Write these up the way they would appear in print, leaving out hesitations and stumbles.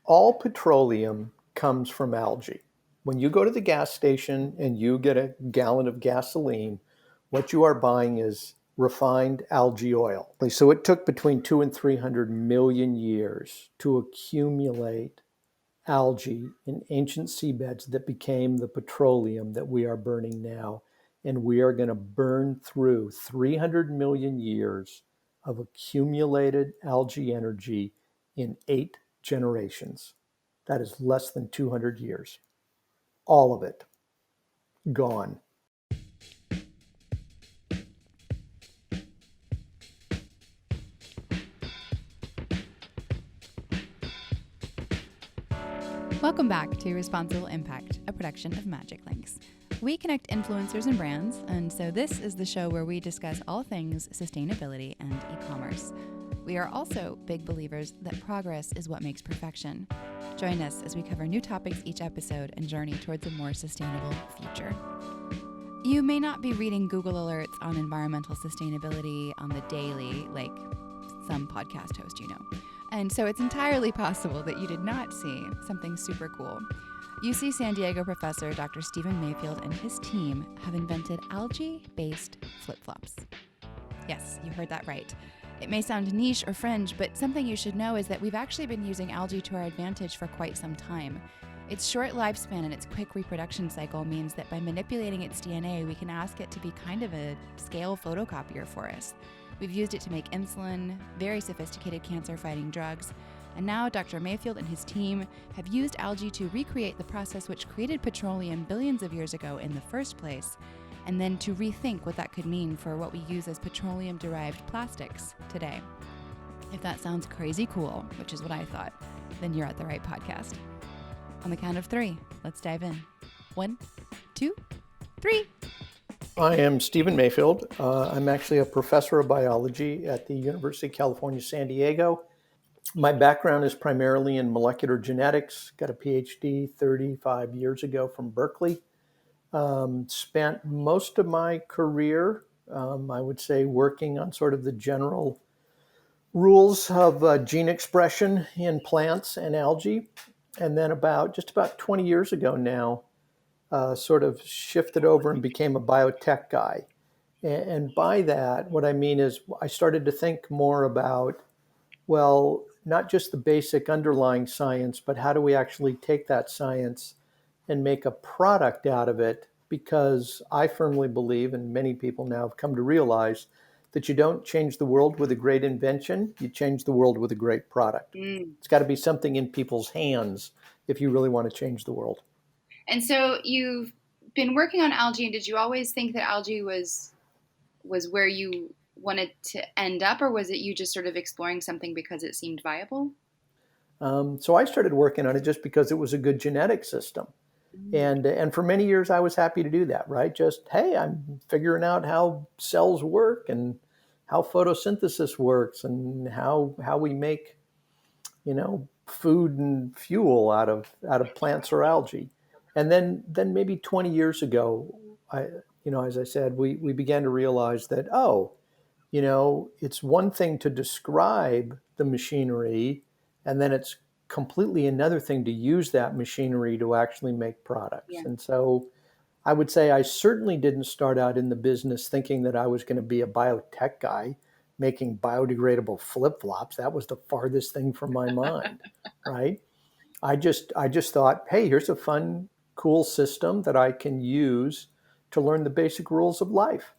All petroleum comes from algae. When you go to the gas station and you get a gallon of gasoline, what you are buying is refined algae oil. So it took between 2 and 300 million years to accumulate algae in ancient seabeds that became the petroleum that we are burning now. And we are going to burn through 300 million years of accumulated algae energy in 8 generations. That is less than 200 years. All of it gone. Welcome back to Responsible Impact, a production of MagicLinks. We connect influencers and brands, and so this is the show where we discuss all things sustainability and e-commerce. We are also big believers that progress is what makes perfection. Join us as we cover new topics each episode and journey towards a more sustainable future. You may not be reading Google alerts on environmental sustainability on the daily, like some podcast host you know. And so it's entirely possible that you did not see something super cool. UC San Diego professor Dr. Mayfield and his team have invented algae-based flip-flops. Yes, you heard that right. It may sound niche or fringe, but something you should know is that we've actually been using algae to our advantage for quite some time. Its short lifespan and its quick reproduction cycle means that by manipulating its DNA, we can ask it to be kind of a scale photocopier for us. We've used it to make insulin, very sophisticated cancer-fighting drugs, and now Dr. Mayfield and his team have used algae to recreate the process which created petroleum billions of years ago in the first place, and then to rethink what that could mean for what we use as petroleum-derived plastics today. If that sounds crazy cool, which is what I thought, then you're at the right podcast. On the count of 3, let's dive in. 1, 2, 3. I am Stephen Mayfield. I'm actually a professor of biology at the University of California, San Diego. My background is primarily in molecular genetics. Got a PhD 35 years ago from Berkeley. Spent most of my career, I would say, working on sort of the general rules of gene expression in plants and algae. And then about 20 years ago now, sort of shifted over and became a biotech guy. And by that, what I mean is I started to think more about, well, not just the basic underlying science, but how do we actually take that science and make a product out of it? Because I firmly believe, and many people now have come to realize, that you don't change the world with a great invention, you change the world with a great product. It's got to be something in people's hands if you really want to change the world. And so you've been working on algae, and did you always think that algae was where you wanted to end up, or was it you just sort of exploring something because it seemed viable? So I started working on it just because it was a good genetic system. And for many years, I was happy to do that, right? Just, hey, I'm figuring out how cells work and how photosynthesis works and how we make, food and fuel out of plants or algae. And then maybe 20 years ago, as I said, we began to realize that, it's one thing to describe the machinery, and then it's completely another thing to use that machinery to actually make products. Yeah. And so I would say I certainly didn't start out in the business thinking that I was going to be a biotech guy making biodegradable flip-flops. That was the farthest thing from my mind, right? I just thought, hey, here's a fun, cool system that I can use to learn the basic rules of life.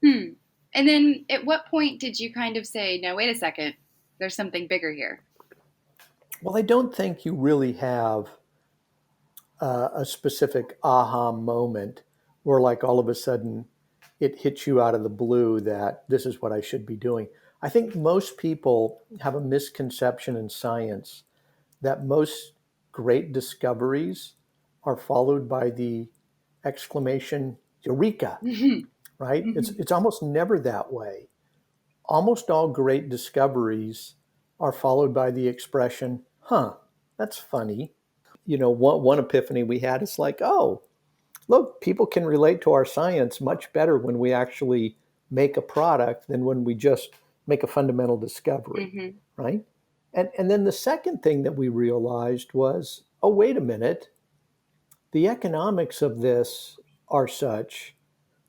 And then at what point did you kind of say, no, wait a second, there's something bigger here? Well, I don't think you really have a specific aha moment where like all of a sudden it hits you out of the blue that this is what I should be doing. I think most people have a misconception in science that most great discoveries are followed by the exclamation, Eureka, right? It's almost never that way. Almost all great discoveries are followed by the expression, that's funny. One epiphany we had is like, oh, look, people can relate to our science much better when we actually make a product than when we just make a fundamental discovery, right? And then the second thing that we realized was, oh, wait a minute, the economics of this are such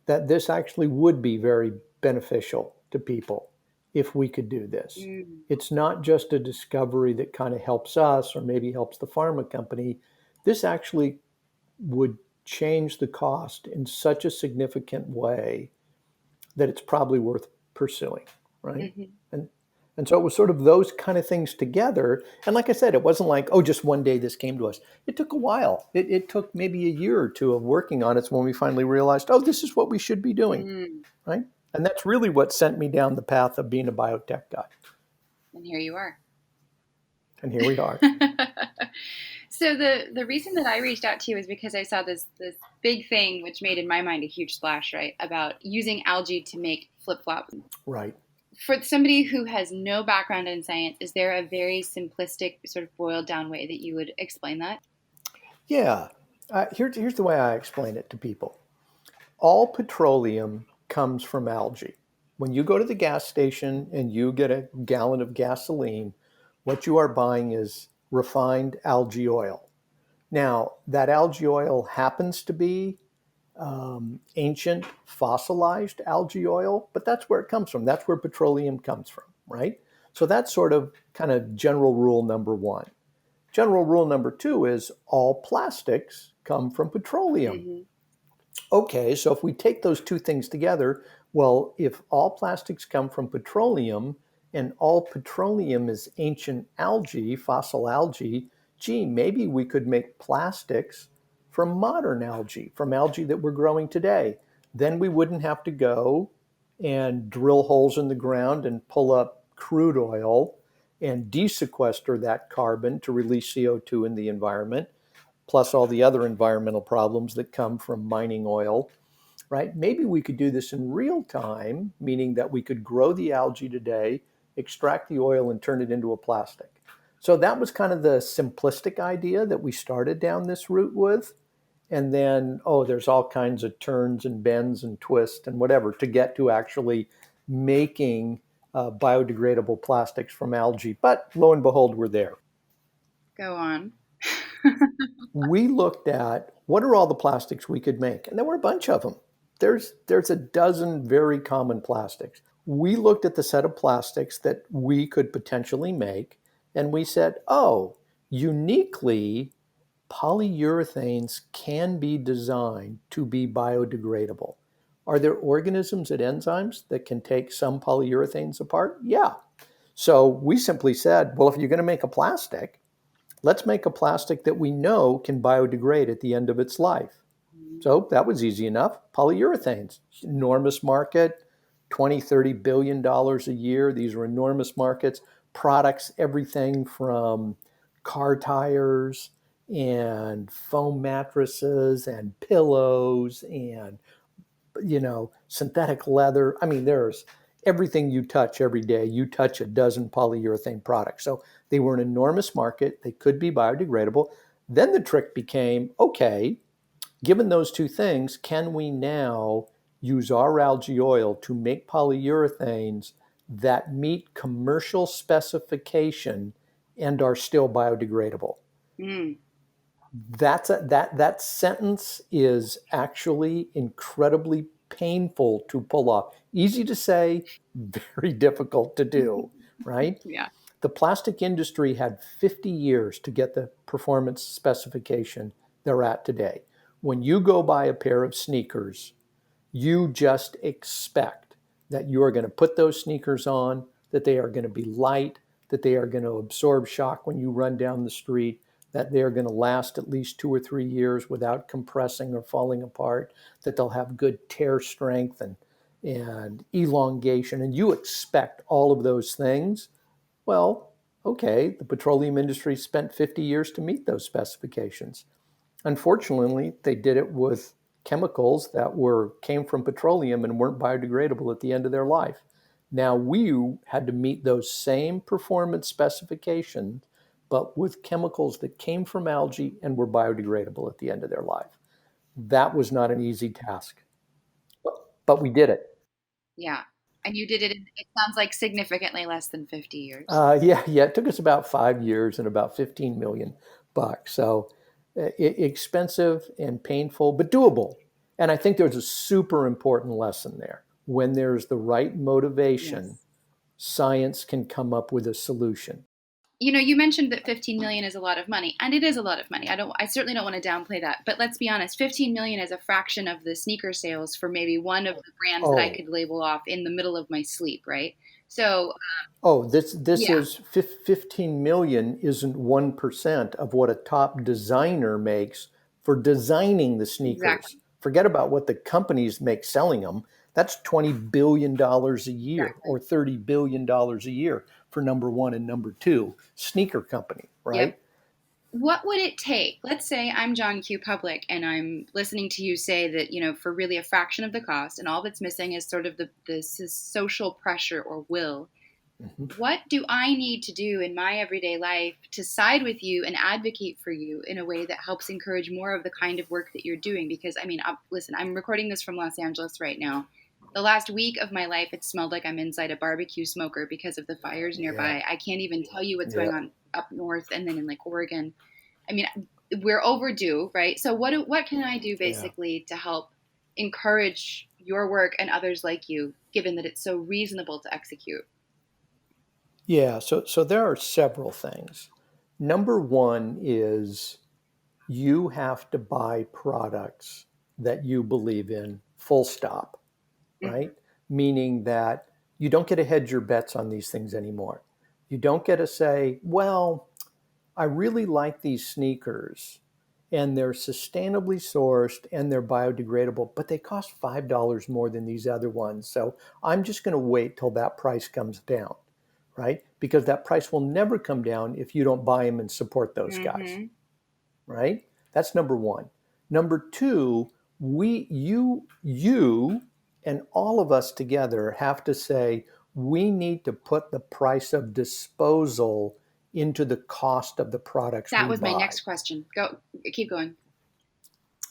that this actually would be very beneficial to people if we could do this. Mm. It's not just a discovery that kind of helps us or maybe helps the pharma company. This actually would change the cost in such a significant way that it's probably worth pursuing, right? Mhm. And and so it was sort of those kind of things together. And like I said, it wasn't like, oh, just one day this came to us. It took a while. It took maybe a year or two of working on it when we finally realized, oh, this is what we should be doing, Mm. right? And that's really what sent me down the path of being a biotech guy. And here you are. And here we are. So the reason that I reached out to you is because I saw this big thing, which made in my mind a huge splash, right, about using algae to make flip-flops. Right. For somebody who has no background in science, is there a very simplistic, sort of boiled down way that you would explain that? Yeah. Here's the way I explain it to people. All petroleum comes from algae. When you go to the gas station and you get a gallon of gasoline, what you are buying is refined algae oil. Now, that algae oil happens to be ancient fossilized algae oil, but that's where it comes from. That's where petroleum comes from, right? So that's sort of kind of general rule number one. General rule number two is all plastics come from petroleum. Mm-hmm. Okay, so if we take those two things together, well, if all plastics come from petroleum and all petroleum is ancient algae, fossil algae, gee, maybe we could make plastics from modern algae, from algae that we're growing today. Then we wouldn't have to go and drill holes in the ground and pull up crude oil and desequester that carbon to release CO2 in the environment, plus all the other environmental problems that come from mining oil, right? Maybe we could do this in real time, meaning that we could grow the algae today, extract the oil, and turn it into a plastic. So that was kind of the simplistic idea that we started down this route with. And then, oh, there's all kinds of turns and bends and twists and whatever to get to actually making biodegradable plastics from algae. But lo and behold, we're there. Go on. We looked at what are all the plastics we could make, and there were a bunch of them. There's a dozen very common plastics. We looked at the set of plastics that we could potentially make, and we said, oh, uniquely, polyurethanes can be designed to be biodegradable. Are there organisms and enzymes that can take some polyurethanes apart? Yeah. So we simply said, well, if you're going to make a plastic, let's make a plastic that we know can biodegrade at the end of its life. So that was easy enough. Polyurethanes, enormous market, 20, $30 billion a year. These are enormous markets. Products, everything from car tires and foam mattresses and pillows and synthetic leather. I mean, there's everything you touch every day. You touch a dozen polyurethane products. So they were an enormous market. They could be biodegradable. Then the trick became, okay, given those two things, can we now use our algae oil to make polyurethanes that meet commercial specification and are still biodegradable? Mm. That sentence is actually incredibly painful to pull off. Easy to say, very difficult to do, right? Yeah. The plastic industry had 50 years to get the performance specification they're at today. When you go buy a pair of sneakers, you just expect that you are going to put those sneakers on, that they are going to be light, that they are going to absorb shock when you run down the street, that they are going to last at least 2 or 3 years without compressing or falling apart, that they'll have good tear strength and elongation. And you expect all of those things. Well, okay, the petroleum industry spent 50 years to meet those specifications. Unfortunately, they did it with chemicals that came from petroleum and weren't biodegradable at the end of their life. Now we had to meet those same performance specifications, but with chemicals that came from algae and were biodegradable at the end of their life. That was not an easy task, but we did it. Yeah. And you did it, it sounds like significantly less than 50 years. Yeah. It took us about 5 years and about 15 million bucks. So expensive and painful, but doable. And I think there's a super important lesson there. When there's the right motivation, Yes. science can come up with a solution. You mentioned that 15 million is a lot of money, and it is a lot of money. I certainly don't want to downplay that, but let's be honest, 15 million is a fraction of the sneaker sales for maybe one of the brands that I Oh, could label off in the middle of my sleep, right? So, this yeah, is 15 million isn't 1% of what a top designer makes for designing the sneakers. exactly, Forget about what the companies make selling them. That's $20 billion a year exactly. or $30 billion a year for number one and number two sneaker company, Yep. right? What would it take? Let's say I'm John Q. Public and I'm listening to you say that, for really a fraction of the cost, and all that's missing is sort of the social pressure or will. Mhm. What do I need to do in my everyday life to side with you and advocate for you in a way that helps encourage more of the kind of work that you're doing? Because, I mean, listen, I'm recording this from Los Angeles right now. The last week of my life, it smelled like I'm inside a barbecue smoker because of the fires Yeah, nearby. I can't even tell you what's yeah, going on up north and then in like Oregon. I mean, we're overdue, right? So what can I do yeah. basically to help encourage your work and others like you, given that it's so reasonable to execute? Yeah, so there are several things. Number one is you have to buy products that you believe in, full stop, Mm-hmm. right? Meaning that you don't get to hedge your bets on these things anymore. You don't get to say, well, I really like these sneakers and they're sustainably sourced and they're biodegradable, but they cost $5 more than these other ones. So I'm just going to wait till that price comes down, right? Because that price will never come down if you don't buy them and support those guys, Mm-hmm. right? That's number one. Number two, you, and all of us together have to say we need to put the price of disposal into the cost of the products That we was my buy. next question. Go, keep going.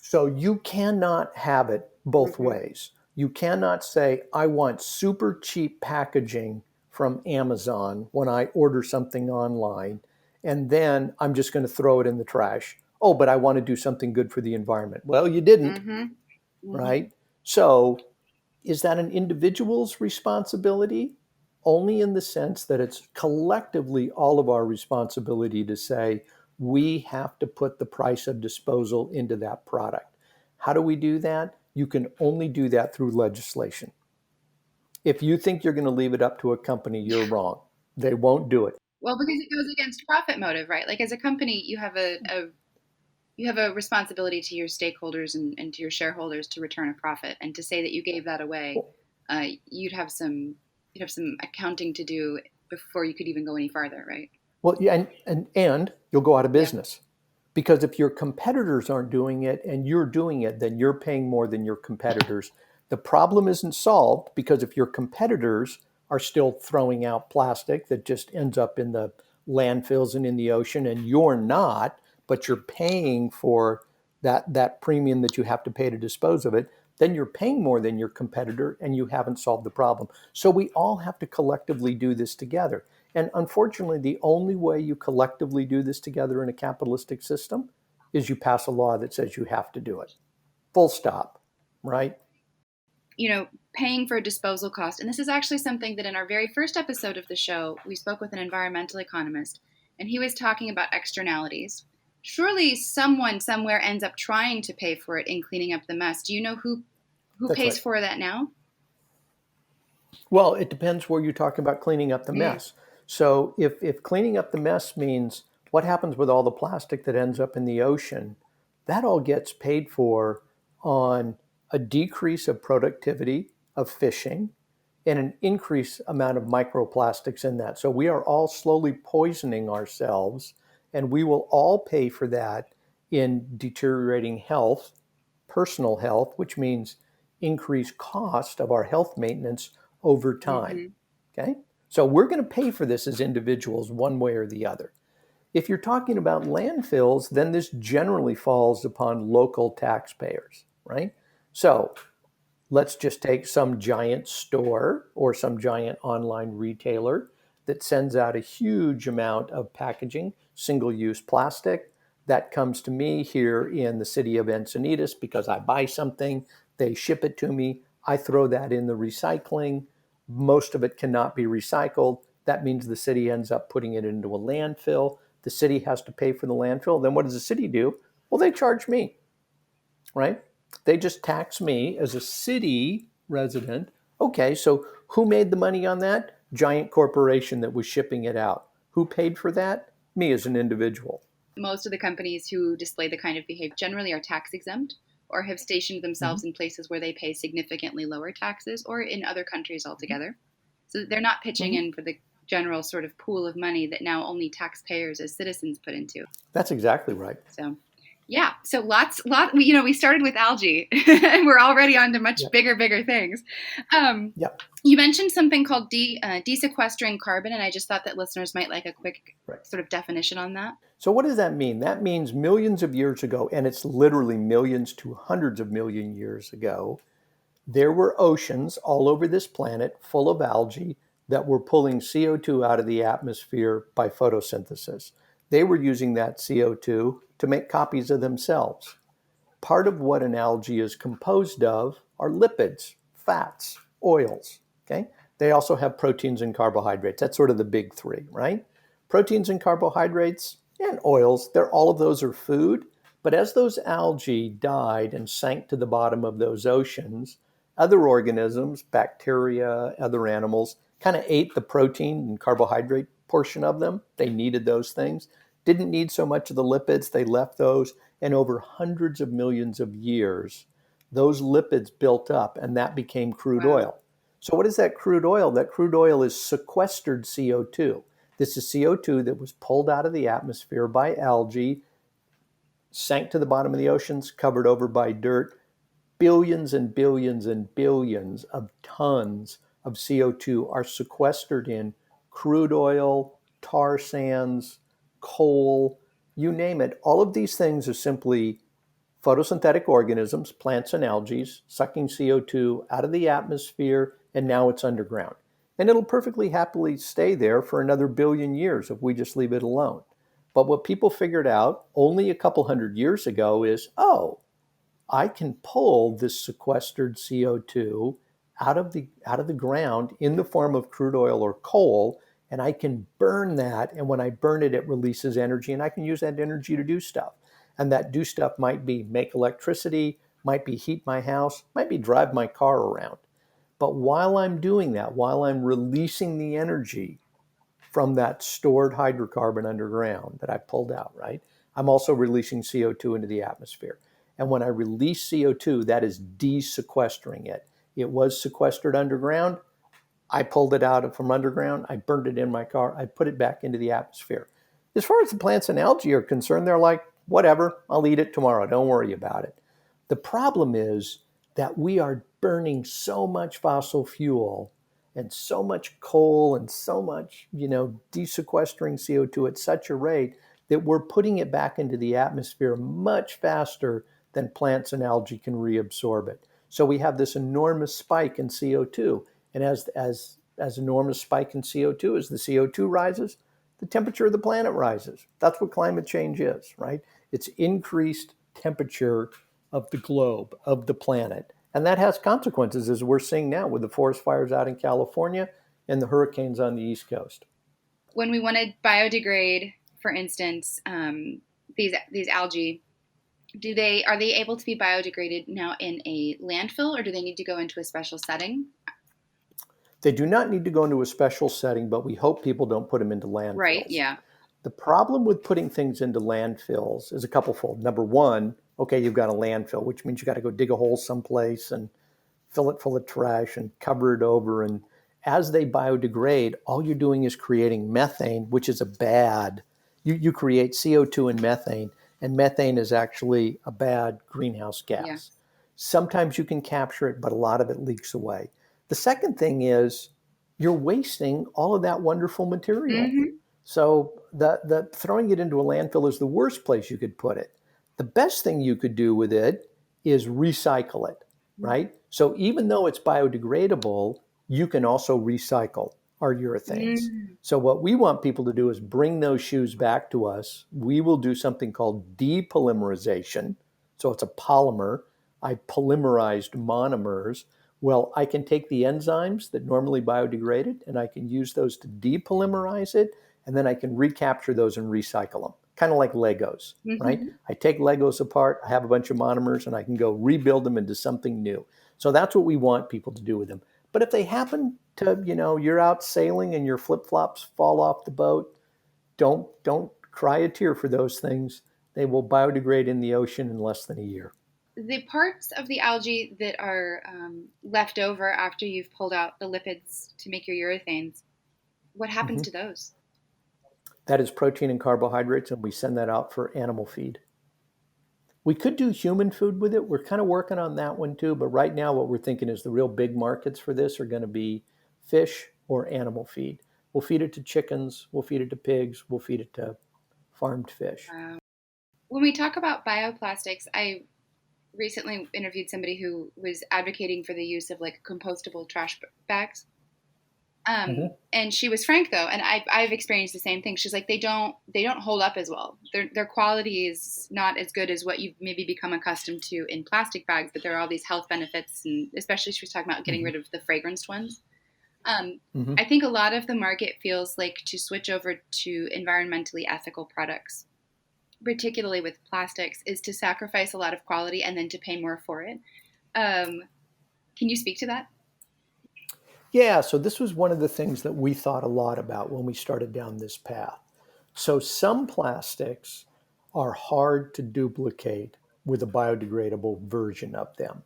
So you cannot have it both Mm-hmm. ways. You cannot say, I want super cheap packaging from Amazon when I order something online, and then I'm just going to throw it in the trash. Oh, but I want to do something good for the environment. Well, you didn't, Mm-hmm. Mm-hmm. right? So is that an individual's responsibility? Only in the sense that it's collectively all of our responsibility to say, we have to put the price of disposal into that product. How do we do that? You can only do that through legislation. If you think you're going to leave it up to a company, you're wrong. They won't do it. Well, because it goes against profit motive, right? Like as a company, you have a responsibility to your stakeholders and to your shareholders to return a profit. And to say that you gave that away, you'd have some accounting to do before you could even go any farther, right? Well, yeah, and you'll go out of Yep. business. Because if your competitors aren't doing it and you're doing it, then you're paying more than your competitors. The problem isn't solved because if your competitors are still throwing out plastic that just ends up in the landfills and in the ocean, and you're not, but you're paying for that premium that you have to pay to dispose of it, then you're paying more than your competitor and you haven't solved the problem. So we all have to collectively do this together. And unfortunately, the only way you collectively do this together in a capitalistic system is you pass a law that says you have to do it. Full stop, right? Paying for disposal cost. And this is actually something that in our very first episode of the show, we spoke with an environmental economist, and he was talking about externalities. Surely someone somewhere ends up trying to pay for it in cleaning up the mess. Do you know who That's pays right. for that now? Well, it depends where you're talking about cleaning up the Mm, mess. So if cleaning up the mess means what happens with all the plastic that ends up in the ocean, that all gets paid for on a decrease of productivity of fishing and an increased amount of microplastics in that. So we are all slowly poisoning ourselves, and we will all pay for that in deteriorating health, personal health, which means increased cost of our health maintenance over time. mm-hmm. Okay? So we're going to pay for this as individuals one way or the other. If you're talking about landfills, then this generally falls upon local taxpayers, right? So Let's just take some giant store or some giant online retailer that sends out a huge amount of packaging, single-use plastic. That comes to me here in the city of Encinitas because I buy something, they ship it to me, I throw that in the recycling. Most of it cannot be recycled. That means the city ends up putting it into a landfill. The city has to pay for the landfill. Then what does the city do? Well, they charge me, right? They just tax me as a city resident. Okay, so who made the money on that? Giant corporation that was shipping it out. Who paid for that? Me as an individual. Most of the companies who display the kind of behavior generally are tax exempt or have stationed themselves in places where they pay significantly lower taxes or in other countries altogether. So they're not pitching in for the general sort of pool of money that now only taxpayers as citizens put into. That's exactly right. So, yeah. So we started with algae and we're already on to much bigger things. You mentioned something called desequestering carbon, and I just thought that listeners might like a quick sort of definition on that. So what does that mean? That means millions of years ago, and it's literally millions to hundreds of million years ago, there were oceans all over this planet full of algae that were pulling CO2 out of the atmosphere by photosynthesis. They were using that CO2 to make copies of themselves. Part of what an algae is composed of are lipids, fats, oils. Okay? They also have proteins and carbohydrates. That's sort of the big three, right? Proteins and carbohydrates and oils, all of those are food. But as those algae died and sank to the bottom of those oceans, other organisms, bacteria, other animals, kind of ate the protein and carbohydrate portion of them. They needed those things. Didn't need so much of the lipids. They left those. And over hundreds of millions of years, those lipids built up and that became crude oil. So what is that crude oil? That crude oil is sequestered CO2. This is CO2 that was pulled out of the atmosphere by algae, sank to the bottom of the oceans, covered over by dirt. Billions and billions and billions of tons of CO2 are sequestered in crude oil, tar sands, coal, you name it. All of these things are simply photosynthetic organisms, plants and algae, sucking CO2 out of the atmosphere, and now it's underground. And it'll perfectly happily stay there for another billion years if we just leave it alone. But what people figured out only a couple hundred years ago is, I can pull this sequestered CO2 out of the ground in the form of crude oil or coal, and I can burn that. And when I burn it, it releases energy, and I can use that energy to do stuff. And that do stuff might be make electricity, might be heat my house, might be drive my car around. But while I'm doing that, while I'm releasing the energy from that stored hydrocarbon underground that I pulled out, right? I'm also releasing CO2 into the atmosphere. And when I release CO2, that is desequestering it. It was sequestered underground. I pulled it out from underground. I burned it in my car. I put it back into the atmosphere. As far as the plants and algae are concerned, they're like, whatever, I'll eat it tomorrow. Don't worry about it. The problem is that we are burning so much fossil fuel and so much coal and so much, desequestering CO2 at such a rate that we're putting it back into the atmosphere much faster than plants and algae can reabsorb it. So we have this enormous spike in CO2. And as enormous spike in CO2, as the CO2 rises, the temperature of the planet rises. That's what climate change is, right? It's increased temperature of the globe, of the planet. And that has consequences, as we're seeing now with the forest fires out in California and the hurricanes on the East Coast. When we want to biodegrade, for instance, these algae, are they able to be biodegraded now in a landfill, or do they need to go into a special setting? They do not need to go into a special setting, but we hope people don't put them into landfills. Right, yeah. The problem with putting things into landfills is a couple-fold. Number one, okay, you've got a landfill, which means you got to go dig a hole someplace and fill it full of trash and cover it over. And as they biodegrade, all you're doing is creating methane, which is you create CO2 and methane is actually a bad greenhouse gas. Yeah. Sometimes you can capture it, but a lot of it leaks away. The second thing is you're wasting all of that wonderful material. Mm-hmm. So the throwing it into a landfill is the worst place you could put it. The best thing you could do with it is recycle it. right? So even though it's biodegradable, you can also recycle our urethanes. Mm. So what we want people to do is bring those shoes back to us. We will do something called depolymerization. So it's a polymer. I polymerized monomers. Well, I can take the enzymes that normally biodegrade it and I can use those to depolymerize it, and then I can recapture those and recycle them, kind of like Legos, right? Hmm. I take Legos apart, I have a bunch of monomers, and I can go rebuild them into something new. So that's what we want people to do with them. But if they happen to, you're out sailing and your flip-flops fall off the boat, don't cry a tear for those things. They will biodegrade in the ocean in less than a year. The parts of the algae that are left over after you've pulled out the lipids to make your urethanes, what happens Mhm. to those? That is protein and carbohydrates, and we send that out for animal feed. We could do human food with it. We're kind of working on that one too. But right now, what we're thinking is the real big markets for this are going to be fish or animal feed. We'll feed it to chickens, we'll feed it to pigs, we'll feed it to farmed fish. When we talk about bioplastics, I recently interviewed somebody who was advocating for the use of like compostable trash bags. Mm-hmm. And she was frank though, and I've experienced the same thing. She's like, they don't hold up as well. Their quality is not as good as what you've maybe become accustomed to in plastic bags. But there are all these health benefits, and especially she was talking about getting Mm-hmm. rid of the fragranced ones. Um, Mm-hmm. I think a lot of the market feels like to switch over to environmentally ethical products, particularly with plastics, is to sacrifice a lot of quality and then to pay more for it. Um, can you speak to that? Yeah, so this was one of the things that we thought a lot about when we started down this path. So some plastics are hard to duplicate with a biodegradable version of them.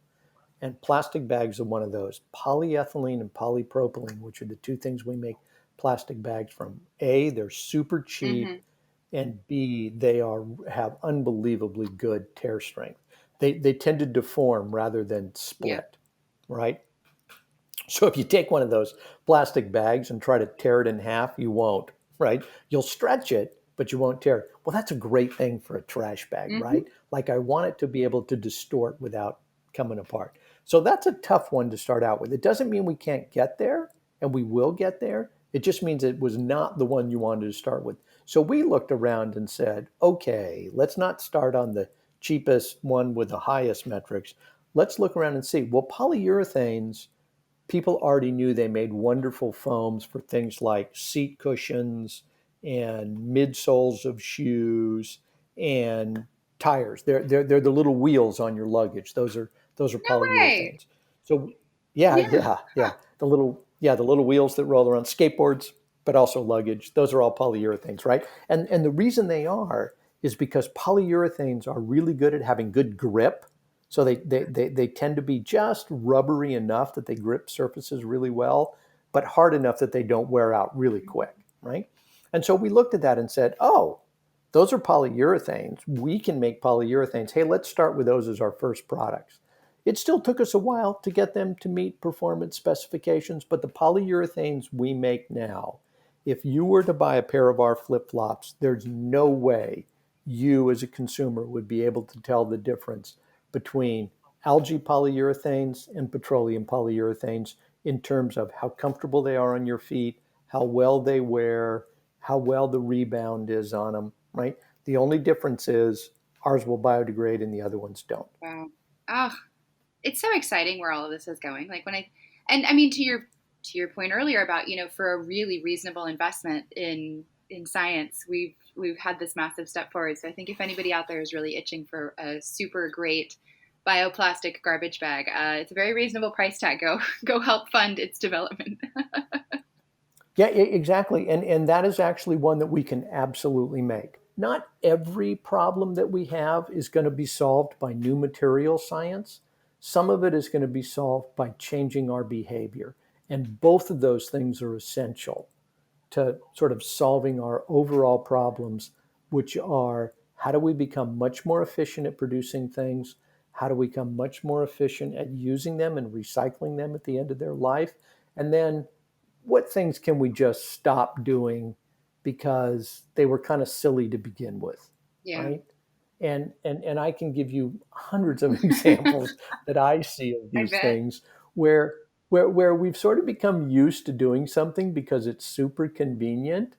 And plastic bags are one of those. Polyethylene and polypropylene, which are the two things we make plastic bags from. A, they're super cheap, Mm-hmm. and B, they have unbelievably good tear strength. They tend to deform rather than Yeah. split, right? So if you take one of those plastic bags and try to tear it in half, you won't, right? You'll stretch it, but you won't tear it. Well, that's a great thing for a trash bag, Mm-hmm. right? Like I want it to be able to distort without coming apart. So that's a tough one to start out with. It doesn't mean we can't get there, and we will get there. It just means it was not the one you wanted to start with. So we looked around and said, okay, let's not start on the cheapest one with the highest metrics. Let's look around and see, well, polyurethanes, people already knew they made wonderful foams for things like seat cushions and midsoles of shoes and tires. They're the little wheels on your luggage. Those are No way. polyurethanes. So yeah, Yeah. yeah, yeah. The little wheels that roll around, skateboards, but also luggage. Those are all polyurethanes, right? And the reason they are is because polyurethanes are really good at having good grip. So they tend to be just rubbery enough that they grip surfaces really well, but hard enough that they don't wear out really quick, right? And so we looked at that and said, oh, those are polyurethanes. We can make polyurethanes. Hey, let's start with those as our first products. It still took us a while to get them to meet performance specifications, but the polyurethanes we make now, if you were to buy a pair of our flip flops, there's no way you as a consumer would be able to tell the difference between algae polyurethanes and petroleum polyurethanes in terms of how comfortable they are on your feet, how well they wear, how well the rebound is on them, right? The only difference is ours will biodegrade and the other ones don't. Wow. Oh, it's so exciting where all of this is going. Like when and I mean to your point earlier about for a really reasonable investment in science, we've had this massive step forward. So I think if anybody out there is really itching for a super great bioplastic garbage bag, it's a very reasonable price tag. Go help fund its development. Yeah, exactly. And that is actually one that we can absolutely make. Not every problem that we have is going to be solved by new material science. Some of it is going to be solved by changing our behavior. And both of those things are essential to sort of solving our overall problems, which are how do we become much more efficient at producing things? How do we become much more efficient at using them and recycling them at the end of their life? And then what things can we just stop doing because they were kind of silly to begin with, Yeah. right? And I can give you hundreds of examples that I see of I these bet. things where where we've sort of become used to doing something because it's super convenient,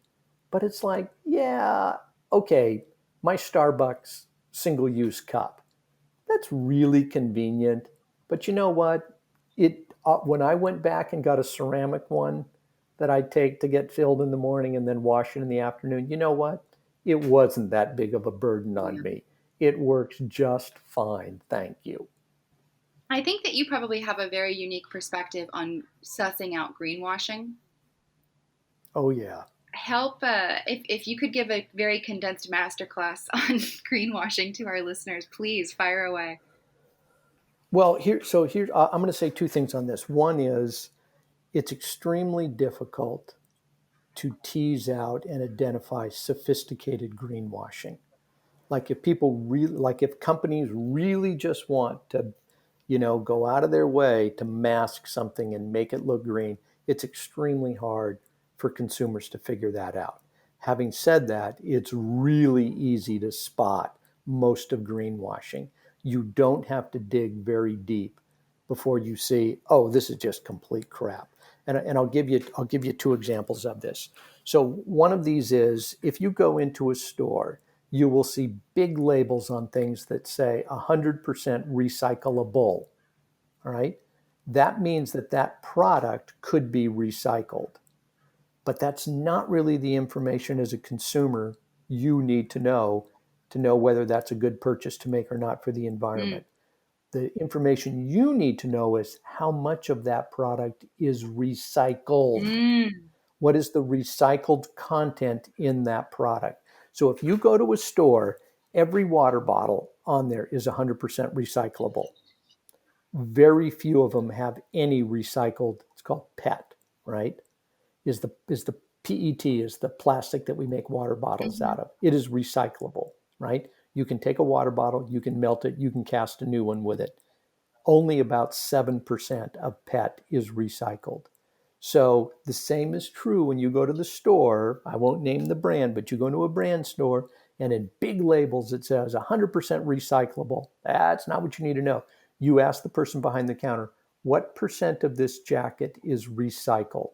but it's like, yeah, okay, my Starbucks single use cup. That's really convenient. But you know what? It when I went back and got a ceramic one that I take to get filled in the morning and then wash it in the afternoon, you know what? It wasn't that big of a burden on Yeah. me. It works just fine. Thank you. I think that you probably have a very unique perspective on sussing out greenwashing. Oh yeah. Help if you could give a very condensed masterclass on greenwashing to our listeners, please fire away. Well, here I'm going to say two things on this. One is it's extremely difficult to tease out and identify sophisticated greenwashing. Like if people really, like if companies really just want to, go out of their way to mask something and make it look green, it's extremely hard for consumers to figure that out. Having said that, it's really easy to spot most of greenwashing. You don't have to dig very deep before you see, oh, this is just complete crap. And I'll give you two examples of this. So one of these is if you go into a store, you will see big labels on things that say 100% recyclable. All right. That means that that product could be recycled, but that's not really the information as a consumer you need to know whether that's a good purchase to make or not for the Mm. environment. The information you need to know is how much of that product is recycled. Mm. What is the recycled content in that product? So if you go to a store, every water bottle on there is 100% recyclable. Very few of them have any recycled, it's called PET, right? Is the PET is the plastic that we make water bottles Hmm. out of. It is recyclable, right? You can take a water bottle, you can melt it, you can cast a new one with it. Only about 7% of PET is recycled. So the same is true when you go to the store. I won't name the brand, but you go to a brand store and in big labels it says 100% recyclable. That's not what you need to know. You ask the person behind the counter, what percent of this jacket is recycled,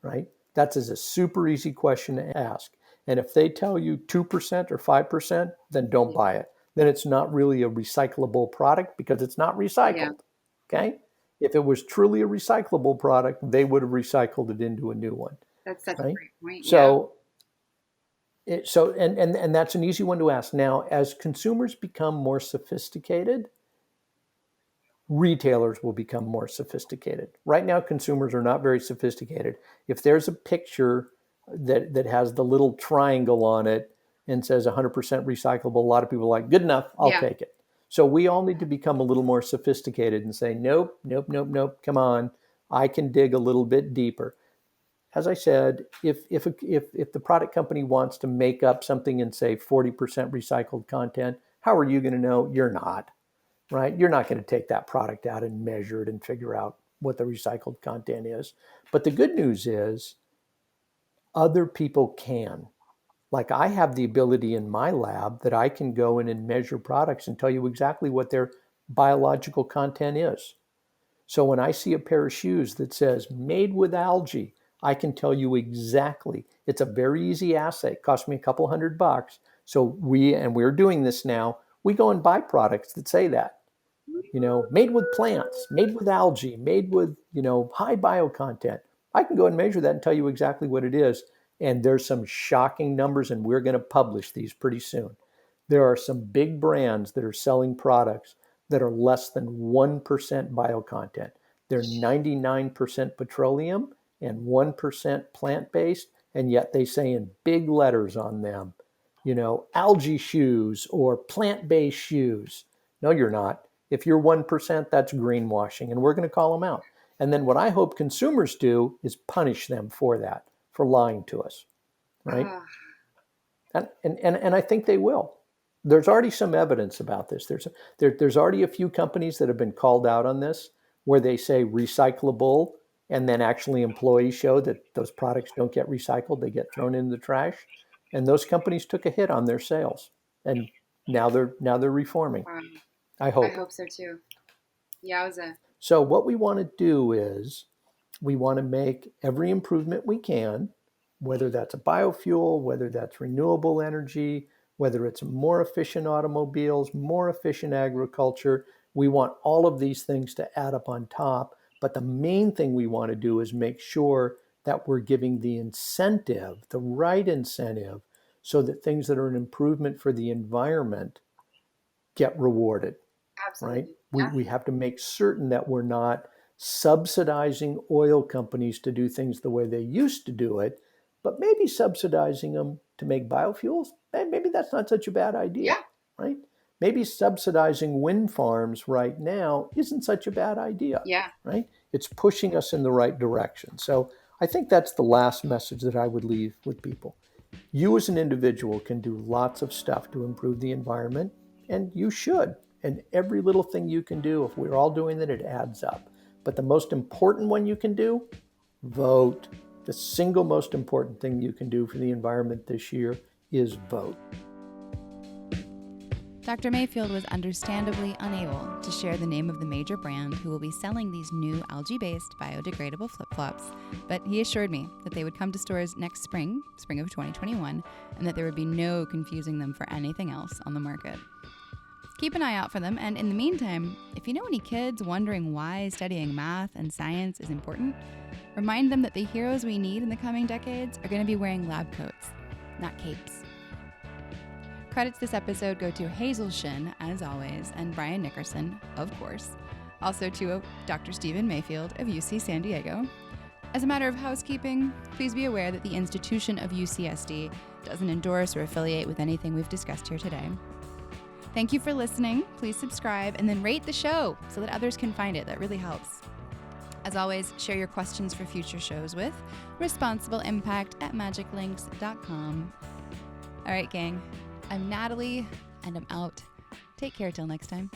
right? That's a super easy question to ask. And if they tell you 2% or 5%, then don't buy it. Then it's not really a recyclable product because it's not Yeah, recycled. Okay? If it was truly a recyclable product, they would have recycled it into a new one, that's such a right? great point. Yeah. So and that's an easy one to ask. Now, as consumers become more sophisticated, retailers will become more sophisticated. Right now, consumers are not very sophisticated. If there's a picture that has the little triangle on it and says 100% recyclable, a lot of people are like, good enough, I'll Yeah. take it. So we all need to become a little more sophisticated and say, nope, nope, nope, nope, come on, I can dig a little bit deeper. As I said, if the product company wants to make up something and say 40% recycled content, how are you going to know? You're not, right? You're not going to take that product out and measure it and figure out what the recycled content is. But the good news is other people can. Like I have the ability in my lab that I can go in and measure products and tell you exactly what their biological content is. So when I see a pair of shoes that says made with algae, I can tell you exactly. It's a very easy assay. It cost me a couple $100. So we're doing this now. We go and buy products that say that, made with plants, made with algae, made with, high bio content. I can go and measure that and tell you exactly what it is. And there's some shocking numbers, and we're going to publish these pretty soon. There are some big brands that are selling products that are less than 1% bio content. They're 99% petroleum and 1% plant based. And yet they say in big letters on them, algae shoes or plant based shoes. No, you're not. If you're 1%, that's greenwashing, and we're going to call them out. And then what I hope consumers do is punish them for that, for lying to us, right? Ah, And I think they will. There's already some evidence about this. There's already a few companies that have been called out on this where they say recyclable, and then actually employees show that those products don't get recycled, they get thrown in the trash. And those companies took a hit on their sales. And Now they're reforming. Wow. I I hope. hope so too. Yowza. So what we want to do is we want to make every improvement we can, whether that's a biofuel, whether that's renewable energy, whether it's more efficient automobiles, more efficient agriculture. We want all of these things to add up on top. But the main thing we want to do is make sure that we're giving the incentive, the right incentive, so that things that are an improvement for the environment get rewarded, right? Absolutely. We have to make certain that we're not subsidizing oil companies to do things the way they used to do it, but maybe subsidizing them to make biofuels. Maybe that's not such a bad idea, Yeah. right? Maybe subsidizing wind farms right now isn't such a bad idea, Yeah. right? It's pushing us in the right direction. So I think that's the last message that I would leave with people. You as an individual can do lots of stuff to improve the environment, and you should. And every little thing you can do, if we're all doing it, it adds up. But the most important one you can do, vote. The single most important thing you can do for the environment this year is vote. Dr. Mayfield was understandably unable to share the name of the major brand who will be selling these new algae-based biodegradable flip-flops, but he assured me that they would come to stores next spring of 2021, and that there would be no confusing them for anything else on the market. Keep an eye out for them, and in the meantime, if you know any kids wondering why studying math and science is important, remind them that the heroes we need in the coming decades are going to be wearing lab coats, not capes. Credits this episode go to Hazel Shin, as always, and Brian Nickerson, of course. Also to Dr. Stephen Mayfield of UC San Diego. As a matter of housekeeping, please be aware that the institution of UCSD doesn't endorse or affiliate with anything we've discussed here today. Thank you for listening. Please subscribe and then rate the show so that others can find it. That really helps. As always, share your questions for future shows with responsible.impact@magiclinks.com. All right, gang. I'm Natalie, and I'm out. Take care till next time.